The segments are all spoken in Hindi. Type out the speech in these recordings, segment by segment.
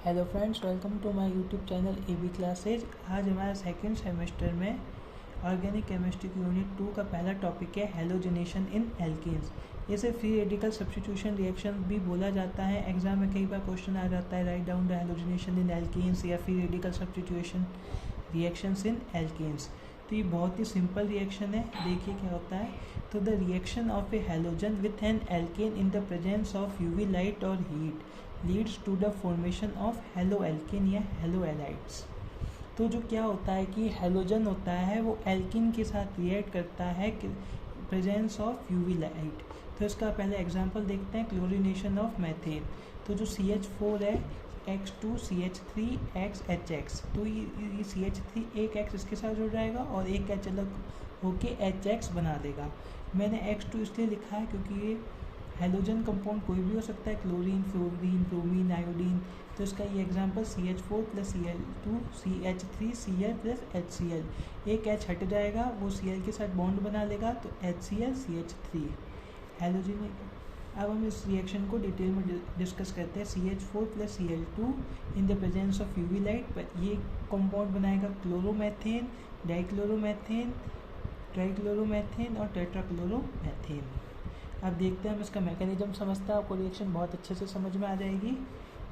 Hello friends, welcome to my YouTube channel AB classes. आज हमारा सेकेंड सेमेस्टर में ऑर्गेनिक केमिस्ट्री की यूनिट 2 का पहला टॉपिक है हैलोजनेशन इन एल्केन्स। इसे फ्री रेडिकल सब्स्टिट्यूशन रिएक्शन भी बोला जाता है। एग्जाम में कई बार क्वेश्चन आ जाता है, write down the halogenation in alkanes या free radical substitution reactions in alkanes. तो ये बहुत ही सिंपल रिएक्शन है। देखिए क्या होता है। तो the reaction of a halogen with an alkane in the presence of UV light और heat leads to the formation of halo alkane या हेलो एलाइड्स। तो जो क्या होता है कि हेलोजन होता है वो एल्किन के साथ रिएक्ट करता है प्रेजेंस ऑफ यूवी लाइट। तो इसका पहले एग्जांपल देखते हैं, क्लोरीनेशन ऑफ मैथेन। तो जो CH4 है X2CH3XHX, तो ये CH3 एक X इसके साथ जुड़ जाएगा और एक H अलग होके HX बना देगा। मैंने X2 इसलिए लिखा है क्योंकि ये हेलोजन कंपाउंड कोई भी हो सकता है, क्लोरीन, फ्लोरीन, ब्रोमीन, आयोडीन। तो इसका ये example CH4 + Cl2 CH3 Cl + HCl, एक H हट जाएगा, वो Cl के साथ बॉन्ड बना लेगा, तो HCl CH3 हेलोजन। अब हम इस रिएक्शन को डिटेल में डिस्कस करते हैं। CH4 + Cl2 in the presence of UV light, ये कंपाउंड बनाएगा क्लोरोमेथेन, डाइक्लोरोमेथेन, ट्राइक्लोरोमेथेन और टेट्राक्लोरोमेथेन। अब देखते हैं, हम इसका मैकेनिज्म समझते हैं, आपको रिएक्शन बहुत अच्छे से समझ में आ जाएगी।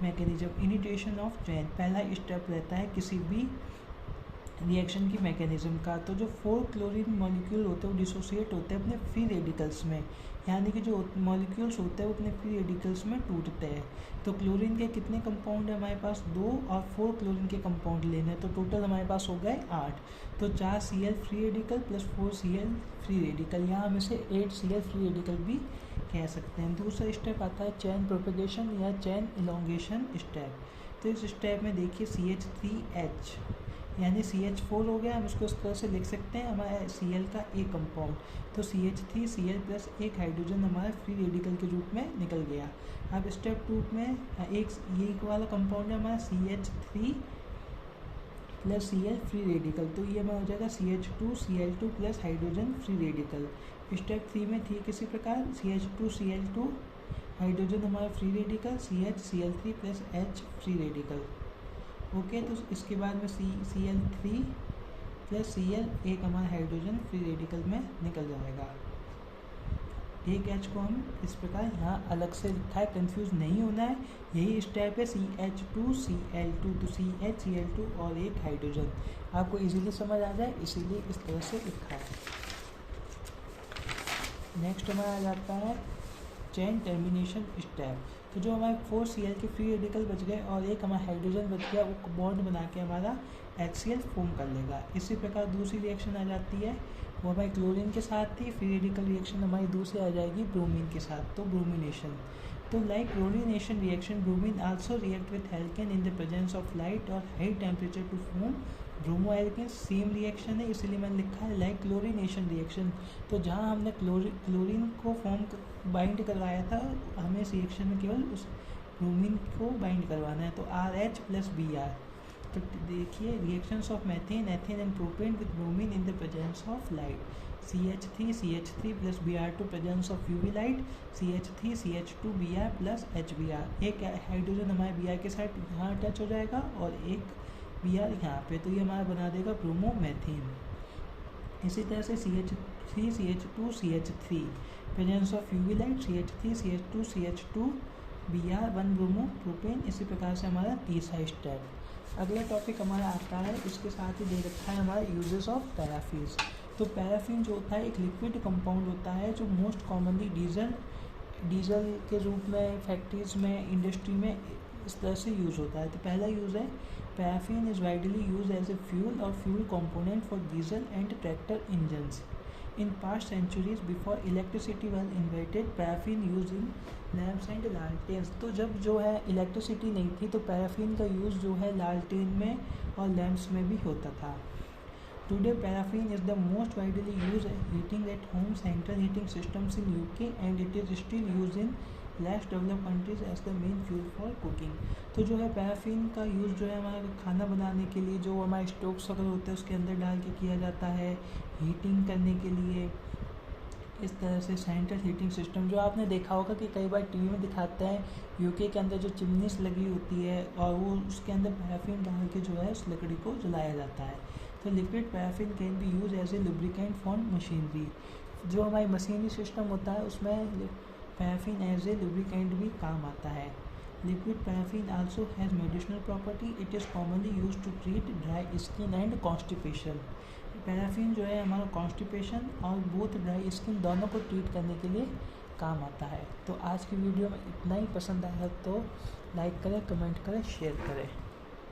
मैकेनिज्म, इनिशिएशन ऑफ चेन, पहला स्टेप रहता है किसी भी रिएक्शन की मैकेनिज्म का। तो जो 4 क्लोरीन मॉलिक्यूल होते हैं वो डिसोसिएट होते हैं अपने फ्री रेडिकल्स में, यानी कि जो मॉलिक्यूल्स होते हैं वो अपने फ्री रेडिकल्स में टूटते हैं। तो क्लोरीन के कितने कंपाउंड है हमारे पास? 2 और 4 क्लोरीन के कंपाउंड लेने हैं, तो टोटल हमारे पास हो गए 8। तो 4 Cl free radical + 4 Cl free radical, यहाँ हम इसे 8 Cl फ्री रेडिकल भी कह सकते हैं। दूसरा स्टेप आता है चेन प्रोपेगेशन या चेन इलोंगेशन स्टेप। तो इस स्टेप में देखिए CH3H यानी CH4 हो गया, हम इसको इस तरह से लिख सकते हैं, हमारा Cl का एक कंपाउंड। तो CH3 Cl + एक हाइड्रोजन हमारा फ्री रेडिकल के रूप में निकल गया। अब स्टेप 2 में एक ये वाला कंपाउंड है हमारा CH3 + Cl फ्री रेडिकल, तो ये हमारा हो जाएगा CH2 Cl2 + hydrogen free radical. Step 3 में ठीक इसी प्रकार CH2 Cl2 हाइड्रोजन हमारा free radical, CH Cl3 + H free radical. Okay, तो इसके बाद में Cl3 + Cl एक हमारा हाइड्रोजन फ्री रेडिकल में निकल जाएगा। एक H को हम इस प्रकार यहाँ अलग से लिखा है, कंफ्यूज नहीं होना है। यही स्टेप है CH2 Cl2, तो CH Cl2 और एक हाइड्रोजन, आपको इजीली समझ आ जाए इसीलिए इस तरह से लिखा है। नेक्स्ट हमारा आ जाता है चेन टर्मिनेशन स्टेप। तो जो हमारे 4 Cl के फ्री रेडिकल बच गए और एक हमारा हाइड्रोजन बच गया, वो बॉन्ड बना के हमारा HCl फॉर्म कर लेगा। इसी प्रकार दूसरी रिएक्शन आ जाती है, वो हमारे क्लोरीन के साथ थी, फ्री रेडिकल रिएक्शन हमारी दूसरी आ जाएगी ब्रोमीन के साथ, तो ब्रोमिनेशन। तो like chlorination reaction, bromine also react with alkane in the presence of light और high temperature to form bromo alkane. Same reaction है, इसलिए मैंने लिखा है लाइक क्लोरीनेशन रिएक्शन। तो जहाँ हमने क्लोरीन को बाइंड करवाया था, हमें इस रिएक्शन में केवल उस ब्रोमीन को बाइंड करवाना है, तो RH + Br। तो देखिए reactions of methane, ethane and propane with bromine in the presence of light, CH3 + Br2 presence of UV light, CH3 CH2 Br + HBr, एक हाइड्रोजन हमारे Br के साथ यहाँ अटैच हो जाएगा और एक Br यहाँ पे, तो ये हमारा बना देगा ब्रोमोमेथेन। इसी तरह से CH3 CH2 CH3 presence of UV light, CH3 CH2 CH2 Br 1 bromo propane. इसी प्रकार से हमारा तीसरा स्टेप। अगला टॉपिक हमारा आता है, इसके साथ ही दे रखा है हमारा यूजेस ऑफ पैराफिन्स। तो पैराफिन जो होता है एक लिक्विड कंपाउंड होता है जो मोस्ट कॉमनली डीजल के रूप में फैक्ट्रीज में, इंडस्ट्री में इस तरह से यूज़ होता है। तो पहला यूज़ है paraffin is widely use as a fuel और fuel component for diesel and tractor engines. In past centuries before electricity was invented, paraffin used in lamps and lanterns। तो जब जो है इलेक्ट्रिसिटी नहीं थी तो पैराफिन का यूज़ जो है लालटेन में और लैम्प्स में भी होता था। Today paraffin is the most widely used heating at home central heating systems in UK and it is still used in less developed countries as the main fuel for cooking। तो जो है पैराफिन का यूज़ जो है हमारे खाना बनाने के लिए, जो हमारे स्टोव्स वगैरह होते हैं उसके अंदर डाल के किया जाता है, हीटिंग करने के लिए इस तरह से सेंट्रल हीटिंग सिस्टम, जो आपने देखा होगा कि कई बार टीवी में दिखाते हैं यूके के अंदर जो चिमनीस लगी होती है और वो उसके अंदर पैराफिन डाल के जो है उस लकड़ी को जलाया जाता है। तो liquid paraffin can be use as a lubricant for machinery. जो हमारी मशीनरी सिस्टम होता है उसमें पैराफिन एज ए लुब्रिकेंट भी काम आता है। Liquid paraffin also has medicinal property. It is commonly use to treat dry skin and constipation. Paraffin जो है हमारा कॉन्स्टिपेशन और बोथ ड्राई स्किन दोनों को ट्रीट करने के लिए काम आता है। तो आज की वीडियो में इतना ही। पसंद आया तो लाइक करें, कमेंट करें, शेयर करें।